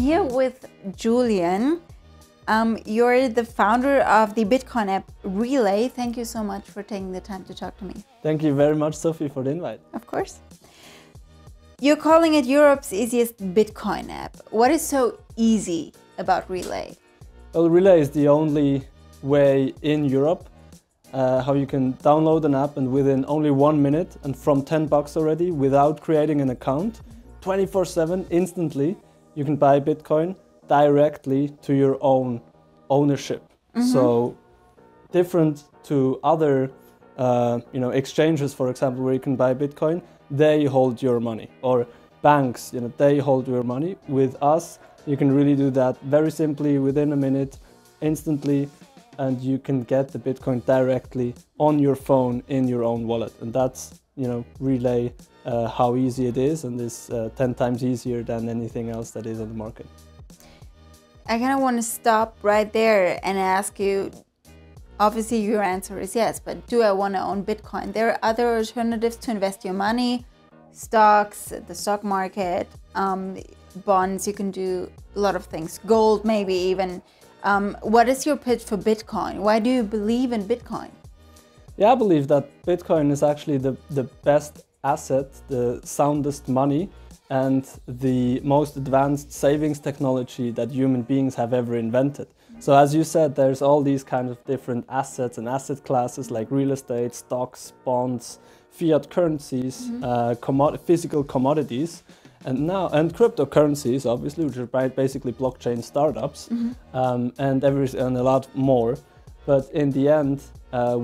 here with Julian. You're the founder of the Bitcoin app Relai. Thank you so much for taking the time to talk to me. Thank you very much, Sophie, for the invite. Of course. You're calling it Europe's easiest Bitcoin app. What is so easy about Relai? Well, Relai is the only way in Europe how you can download an app and within only 1 minute and from $10 already, without creating an account, 24/7, instantly, you can buy Bitcoin directly to your own ownership. So different to other exchanges, for example, where you can buy Bitcoin, they hold your money, or banks, they hold your money. With us, you can really do that very simply within a minute, instantly, and you can get the Bitcoin directly on your phone in your own wallet. And that's, Relai, how easy it is, and is 10 times easier than anything else that is on the market. I kind of want to stop right there and ask you, obviously your answer is yes, but do I want to own Bitcoin? There are other alternatives to invest your money, stocks, the stock market, bonds, you can do a lot of things, gold maybe even. What is your pitch for Bitcoin? Why do you believe in Bitcoin? Yeah, I believe that Bitcoin is actually the best asset, the soundest money, and the most advanced savings technology that human beings have ever invented. So as you said, there's all these kind of different assets and asset classes like real estate, stocks, bonds, fiat currencies, physical commodities, and cryptocurrencies, obviously, which are basically blockchain startups, and a lot more. But in the end,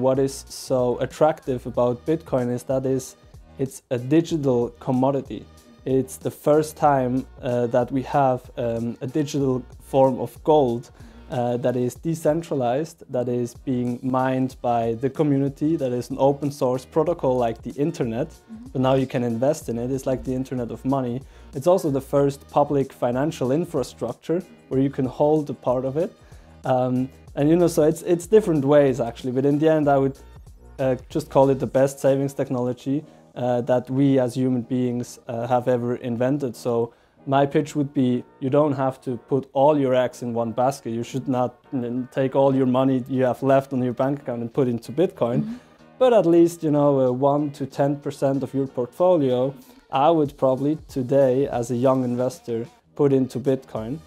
what is so attractive about Bitcoin is that it's a digital commodity. It's the first time that we have a digital form of gold that is decentralized, that is being mined by the community, that is an open source protocol like the internet, but now you can invest in it. It's like the internet of money. It's also the first public financial infrastructure where you can hold a part of it. So it's different ways actually, but in the end I would just call it the best savings technology that we as human beings have ever invented. So my pitch would be, you don't have to put all your eggs in one basket. You should not take all your money you have left on your bank account and put into Bitcoin, but at least 1 to 10% of your portfolio, I would probably today as a young investor put into Bitcoin,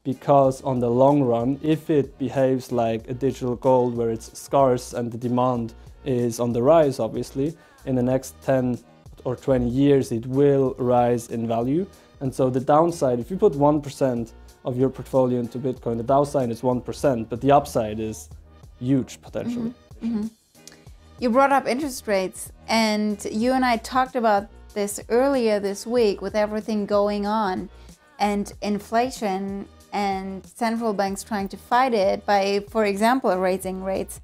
because on the long run, if it behaves like a digital gold where it's scarce and the demand is on the rise, obviously, in the next 10 or 20 years, it will rise in value. And so the downside, if you put 1% of your portfolio into Bitcoin, the downside is 1%, but the upside is huge potentially. You brought up interest rates, and you and I talked about this earlier this week with everything going on and inflation and central banks trying to fight it by, for example, raising rates.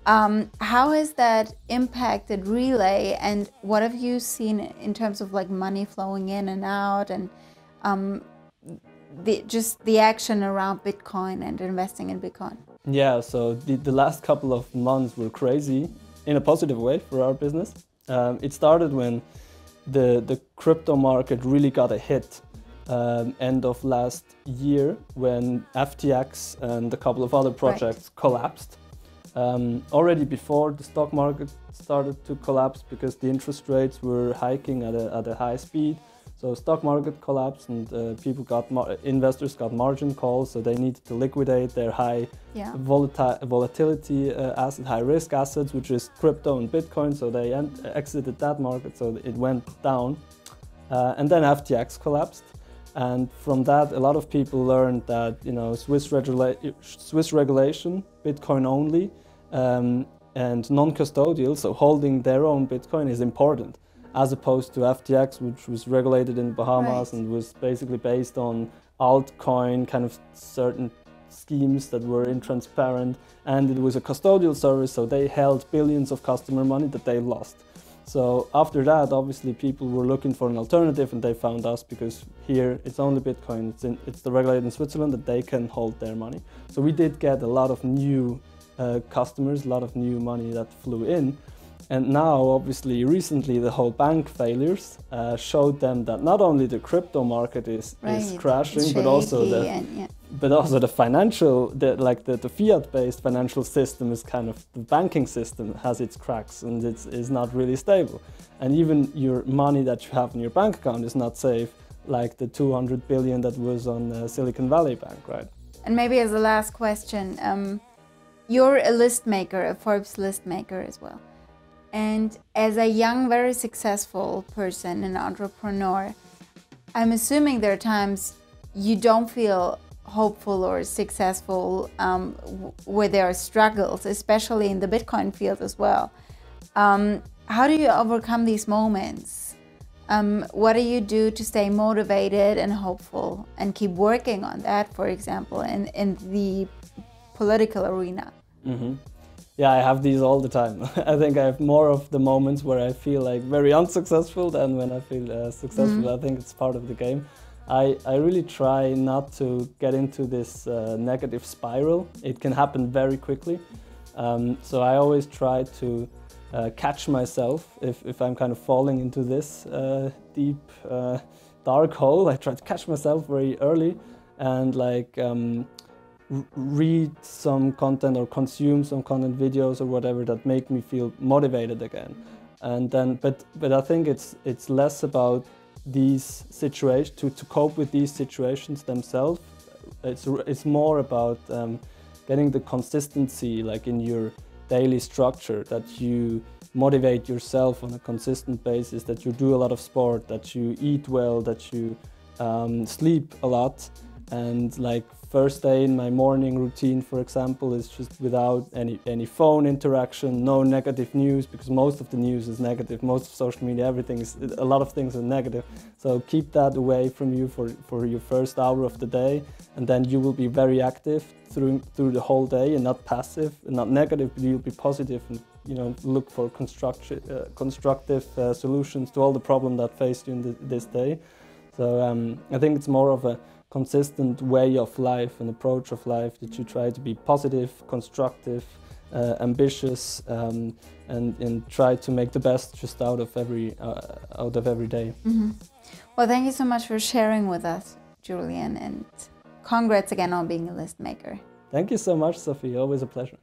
How has that impacted Relai, and what have you seen in terms of like money flowing in and out, and the action around Bitcoin and investing in Bitcoin? Yeah, so the last couple of months were crazy in a positive way for our business. It started when the crypto market really got a hit end of last year, when FTX and a couple of other projects collapsed. Already before, the stock market started to collapse because the interest rates were hiking at a high speed. So stock market collapsed, and investors got margin calls, so they needed to liquidate their high volatility asset, high risk assets, which is crypto and Bitcoin. So they exited that market, so it went down, and then FTX collapsed. And from that, a lot of people learned that Swiss regulation, Bitcoin only, and non-custodial, so holding their own Bitcoin, is important, as opposed to FTX, which was regulated in Bahamas and was basically based on altcoin kind of certain schemes that were intransparent, and it was a custodial service, so they held billions of customer money that they lost. So after that, obviously, people were looking for an alternative, and they found us because here it's only Bitcoin. It's the regulated in Switzerland that they can hold their money. So we did get a lot of new customers, a lot of new money that flew in. And now, obviously, recently the whole bank failures showed them that not only the crypto market is crashing, but also the financial, the fiat-based financial system is kind of, the banking system has its cracks and it is not really stable. And even your money that you have in your bank account is not safe, like the 200 billion that was on Silicon Valley Bank, right? And maybe as a last question, you're a list maker, a Forbes list maker as well. And as a young, very successful person, an entrepreneur, I'm assuming there are times you don't feel hopeful or successful, where there are struggles, especially in the Bitcoin field as well. How do you overcome these moments? What do you do to stay motivated and hopeful and keep working on that, for example, in the political arena? Mm-hmm. Yeah, I have these all the time. I think I have more of the moments where I feel like very unsuccessful than when I feel successful. I think it's part of the game. I really try not to get into this negative spiral. It can happen very quickly. So I always try to catch myself if I'm kind of falling into this deep, dark hole. I try to catch myself very early and like read some content or consume some content, videos or whatever that make me feel motivated again. And then, but I think it's less about these situations, to cope with these situations themselves. It's more about getting the consistency, like in your daily structure, that you motivate yourself on a consistent basis, that you do a lot of sport, that you eat well, that you sleep a lot. And like first day in my morning routine, for example, is just without any phone interaction, no negative news, because most of the news is negative. Most of social media, a lot of things are negative. So keep that away from you for your first hour of the day, and then you will be very active through the whole day, and not passive and not negative, but you'll be positive and look for constructive solutions to all the problems that faced you in this day. So I think it's more of a consistent way of life, an approach of life, that you try to be positive, constructive, ambitious, and try to make the best just out of every day. Mm-hmm. Well, thank you so much for sharing with us, Julian, and congrats again on being a list maker. Thank you so much, Sophie. Always a pleasure.